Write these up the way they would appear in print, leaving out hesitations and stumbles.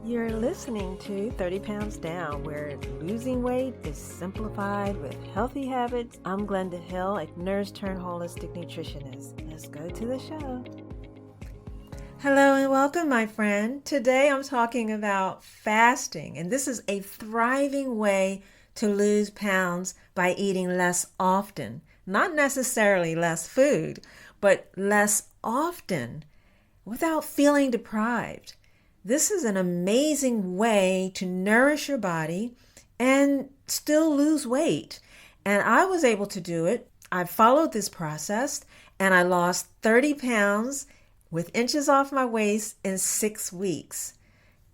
You're listening to 30 Pounds Down, where losing weight is simplified with healthy habits. I'm Glenda Hill, a nurse turned holistic nutritionist. Let's go to the show. Hello and welcome, my friend. Today I'm talking about fasting, and this is a thriving way to lose pounds by eating less often. Not necessarily less food, but less often without feeling deprived. This is an amazing way to nourish your body and still lose weight. And I was able to do it. I followed this process and I lost 30 pounds with inches off my waist in 6 weeks.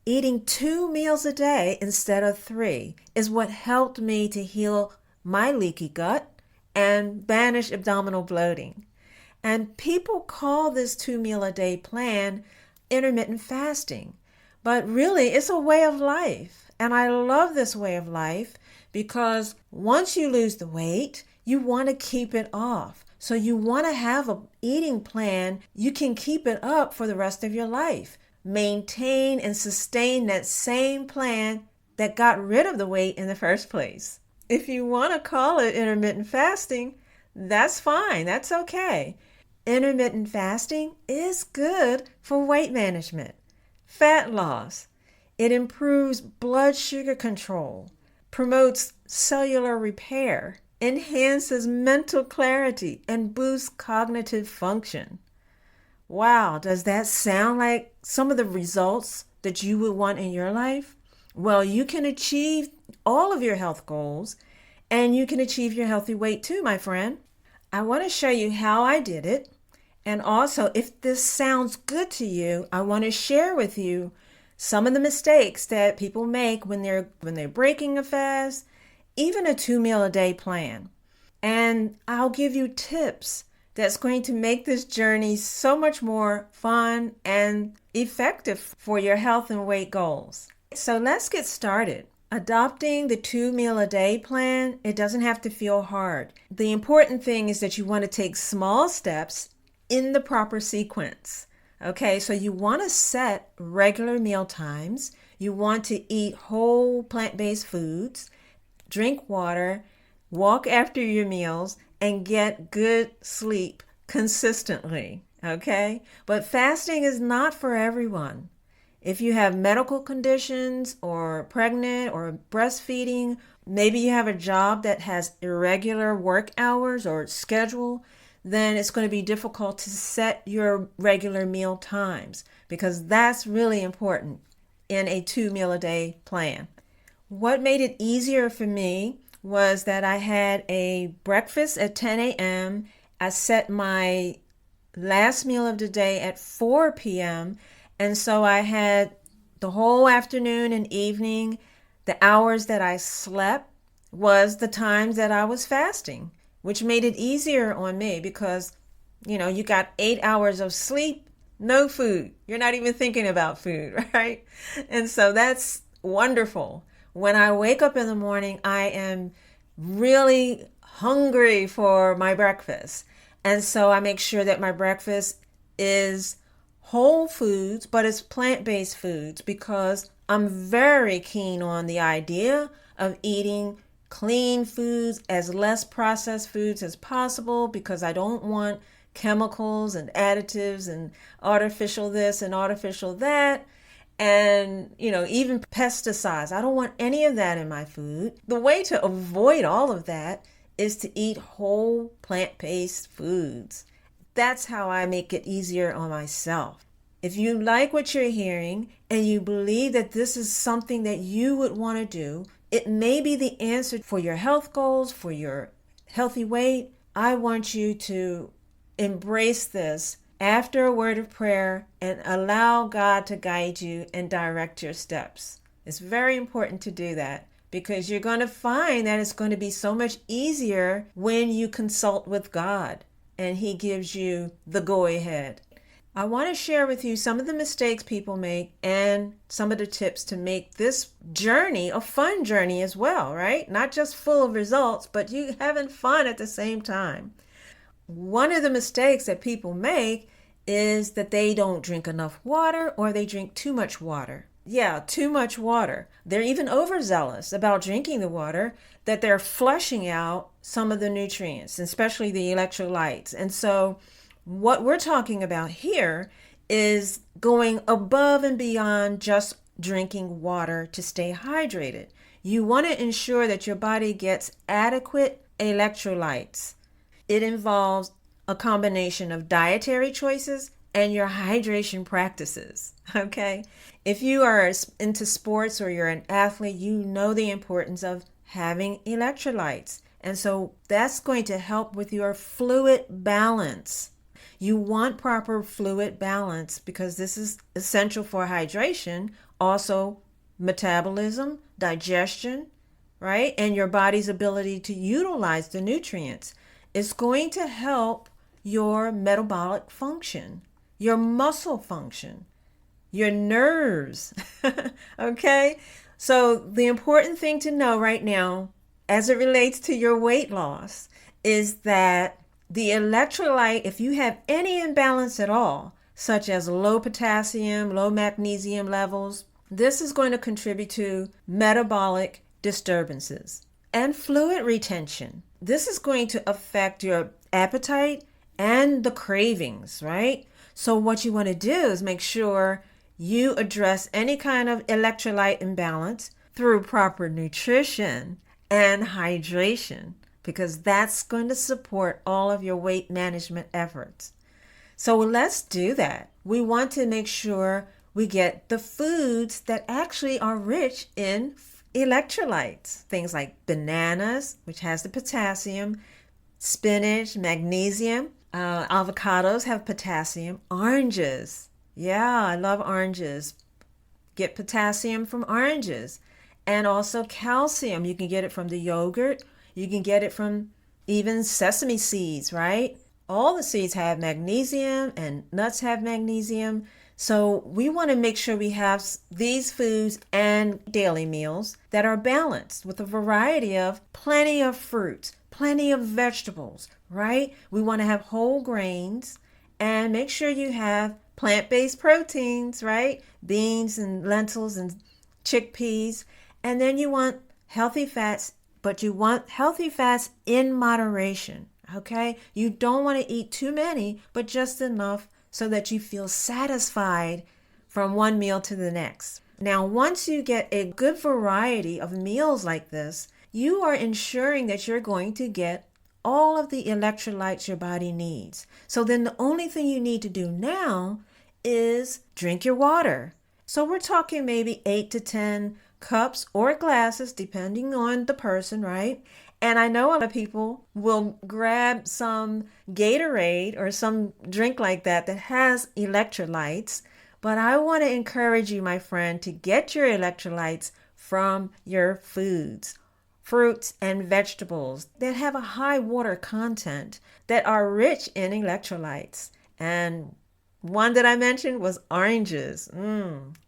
Eating 2 meals a day instead of 3 is what helped me to heal my leaky gut and banish abdominal bloating. And people call this 2-meal-a-day plan intermittent fasting. But really, it's a way of life. And I love this way of life because once you lose the weight, you want to keep it off. So you want to have an eating plan you can keep it up for the rest of your life. Maintain and sustain that same plan that got rid of the weight in the first place. If you want to call it intermittent fasting, that's fine. That's okay. Intermittent fasting is good for weight management. Fat loss. It improves blood sugar control, promotes cellular repair, enhances mental clarity, and boosts cognitive function. Wow, does that sound like some of the results that you would want in your life? Well, you can achieve all of your health goals, and you can achieve your healthy weight too, my friend. I want to show you how I did it. And also, if this sounds good to you, I want to share with you some of the mistakes that people make when they're breaking a fast, even a 2-meal-a-day plan. And I'll give you tips that's going to make this journey so much more fun and effective for your health and weight goals. So let's get started. Adopting the 2-meal-a-day plan, it doesn't have to feel hard. The important thing is that you want to take small steps in the proper sequence. Okay, so you want to set regular meal times. You want to eat whole plant-based foods, drink water, walk after your meals, and get good sleep consistently. Okay, but fasting is not for everyone. If you have medical conditions or pregnant or breastfeeding, maybe you have a job that has irregular work hours or schedule, then it's going to be difficult to set your regular meal times because that's really important in a 2-meal-a-day plan. What made it easier for me was that I had a breakfast at 10 a.m. I set my last meal of the day at 4 p.m. And so I had the whole afternoon and evening, the hours that I slept was the times that I was fasting, which made it easier on me because, you got 8 hours of sleep, no food. You're not even thinking about food, right? And so that's wonderful. When I wake up in the morning, I am really hungry for my breakfast. And so I make sure that my breakfast is whole foods, but it's plant-based foods because I'm very keen on the idea of eating clean foods, as less processed foods as possible because I don't want chemicals and additives and artificial this and artificial that and even pesticides. I don't want any of that in my food. The way to avoid all of that is to eat whole plant-based foods. That's how I make it easier on myself. If you like what you're hearing and you believe that this is something that you would want to do, it may be the answer for your health goals, for your healthy weight. I want you to embrace this after a word of prayer and allow God to guide you and direct your steps. It's very important to do that because you're going to find that it's going to be so much easier when you consult with God and He gives you the go-ahead. I want to share with you some of the mistakes people make and some of the tips to make this journey a fun journey as well, right? Not just full of results, but you having fun at the same time. One of the mistakes that people make is that they don't drink enough water or they drink too much water. too much water. They're even overzealous about drinking the water, that they're flushing out some of the nutrients, especially the electrolytes. And so what we're talking about here is going above and beyond just drinking water to stay hydrated. You want to ensure that your body gets adequate electrolytes. It involves a combination of dietary choices and your hydration practices. Okay? If you are into sports or you're an athlete, you know the importance of having electrolytes. And so that's going to help with your fluid balance. You want proper fluid balance because this is essential for hydration, also metabolism, digestion, right? And your body's ability to utilize the nutrients. It's going to help your metabolic function, your muscle function, your nerves. Okay? So the important thing to know right now, as it relates to your weight loss, is that the electrolyte, if you have any imbalance at all, such as low potassium, low magnesium levels, this is going to contribute to metabolic disturbances and fluid retention. This is going to affect your appetite and the cravings, right? So what you want to do is make sure you address any kind of electrolyte imbalance through proper nutrition and hydration, because that's going to support all of your weight management efforts. So let's do that. We want to make sure we get the foods that actually are rich in electrolytes. Things like bananas, which has the potassium, spinach, magnesium, avocados have potassium, oranges. Yeah, I love oranges. Get potassium from oranges. And also calcium. You can get it from the yogurt. You can get it from even sesame seeds, right? All the seeds have magnesium and nuts have magnesium. So we want to make sure we have these foods and daily meals that are balanced with a variety of plenty of fruits, plenty of vegetables, right? We want to have whole grains and make sure you have plant-based proteins, right? Beans and lentils and chickpeas. And then you want healthy fats, but you want healthy fats in moderation, okay? You don't want to eat too many, but just enough so that you feel satisfied from one meal to the next. Now, once you get a good variety of meals like this, you are ensuring that you're going to get all of the electrolytes your body needs. So then the only thing you need to do now is drink your water. So we're talking maybe 8 to 10 cups or glasses, depending on the person, right? And I know a lot of people will grab some Gatorade or some drink like that that has electrolytes. But I want to encourage you, my friend, to get your electrolytes from your foods, fruits and vegetables that have a high water content, that are rich in electrolytes. And one that I mentioned was oranges.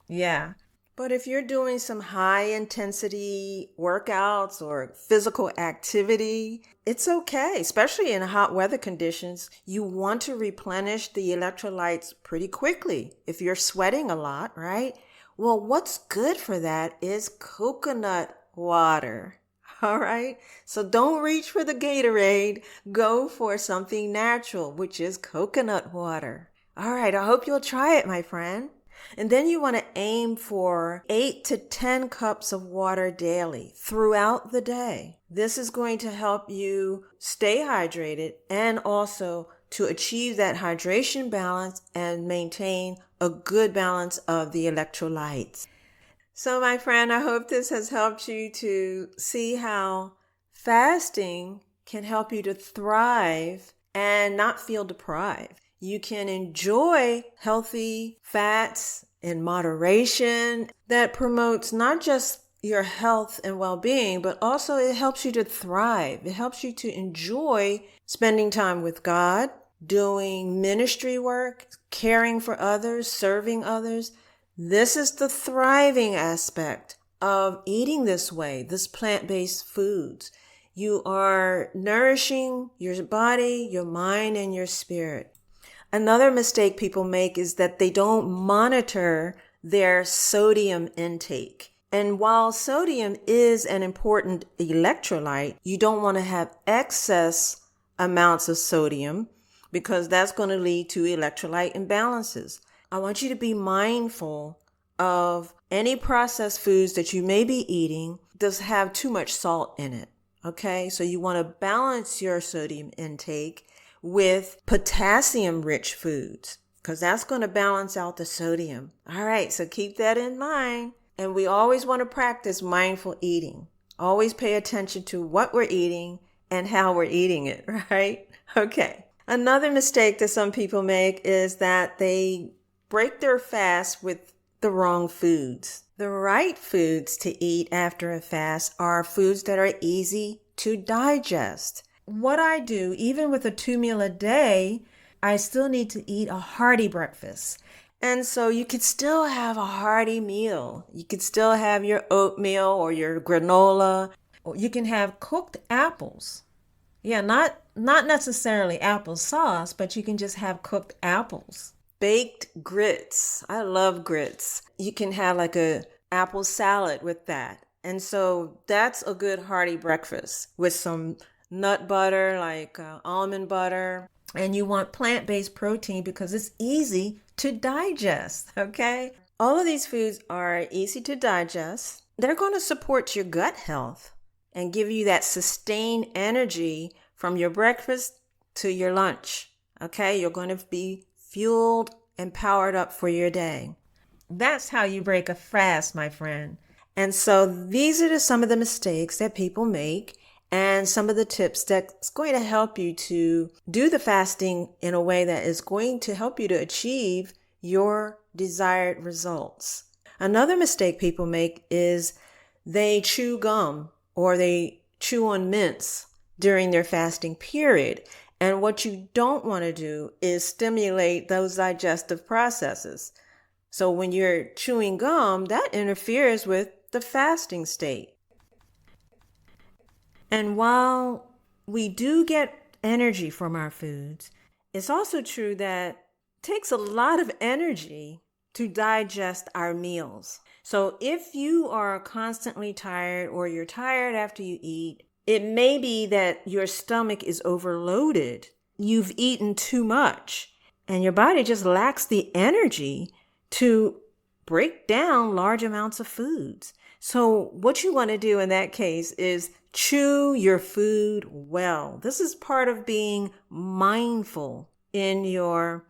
Yeah. But if you're doing some high intensity workouts or physical activity, it's okay, especially in hot weather conditions. You want to replenish the electrolytes pretty quickly if you're sweating a lot, right? Well, what's good for that is coconut water. All right. So don't reach for the Gatorade. Go for something natural, which is coconut water. All right. I hope you'll try it, my friend. And then you want to aim for 8 to 10 cups of water daily throughout the day. This is going to help you stay hydrated and also to achieve that hydration balance and maintain a good balance of the electrolytes. So my friend, I hope this has helped you to see how fasting can help you to thrive and not feel deprived. You can enjoy healthy fats in moderation that promotes not just your health and well-being, but also it helps you to thrive. It helps you to enjoy spending time with God, doing ministry work, caring for others, serving others. This is the thriving aspect of eating this way, this plant-based foods. You are nourishing your body, your mind, and your spirit. Another mistake people make is that they don't monitor their sodium intake. And while sodium is an important electrolyte, you don't want to have excess amounts of sodium because that's going to lead to electrolyte imbalances. I want you to be mindful of any processed foods that you may be eating does have too much salt in it. Okay, so you want to balance your sodium intake with potassium-rich foods because that's going to balance out the sodium. All right, so keep that in mind. And we always want to practice mindful eating. Always pay attention to what we're eating and how we're eating it, right? Okay. Another mistake that some people make is that they break their fast with the wrong foods. The right foods to eat after a fast are foods that are easy to digest. What I do, even with a 2 meal a day, I still need to eat a hearty breakfast. And so you could still have a hearty meal. You could still have your oatmeal or your granola. Or you can have cooked apples. Yeah, not necessarily applesauce, but you can just have cooked apples. Baked grits. I love grits. You can have like a apple salad with that. And so that's a good hearty breakfast with some nut butter, like almond butter. And you want plant-based protein because it's easy to digest, okay? All of these foods are easy to digest. They're going to support your gut health and give you that sustained energy from your breakfast to your lunch, okay? You're going to be fueled and powered up for your day. That's how you break a fast, my friend. And so these are some of the mistakes that people make and some of the tips that's going to help you to do the fasting in a way that is going to help you to achieve your desired results. Another mistake people make is they chew gum or they chew on mints during their fasting period. And what you don't want to do is stimulate those digestive processes. So when you're chewing gum, that interferes with the fasting state. And while we do get energy from our foods, it's also true that it takes a lot of energy to digest our meals. So if you are constantly tired or you're tired after you eat, it may be that your stomach is overloaded. You've eaten too much and your body just lacks the energy to break down large amounts of foods. So what you want to do in that case is chew your food well. This is part of being mindful in your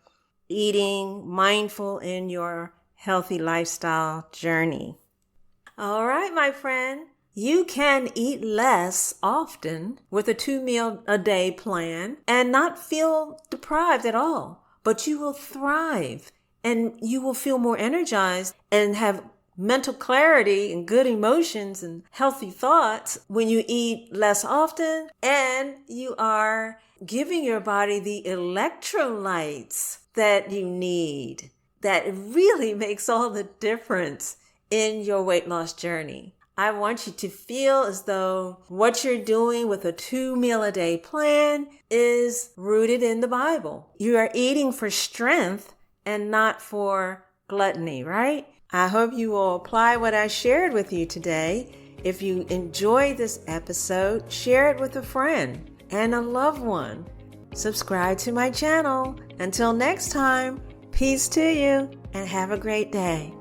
eating, mindful in your healthy lifestyle journey. All right, my friend, you can eat less often with a 2 meal a day plan and not feel deprived at all, but you will thrive and you will feel more energized and have mental clarity and good emotions and healthy thoughts when you eat less often and you are giving your body the electrolytes that you need. That really makes all the difference in your weight loss journey. I want you to feel as though what you're doing with a 2 meal a day plan is rooted in the Bible. You are eating for strength and not for gluttony, right? I hope you will apply what I shared with you today. If you enjoyed this episode, share it with a friend and a loved one. Subscribe to my channel. Until next time, peace to you and have a great day.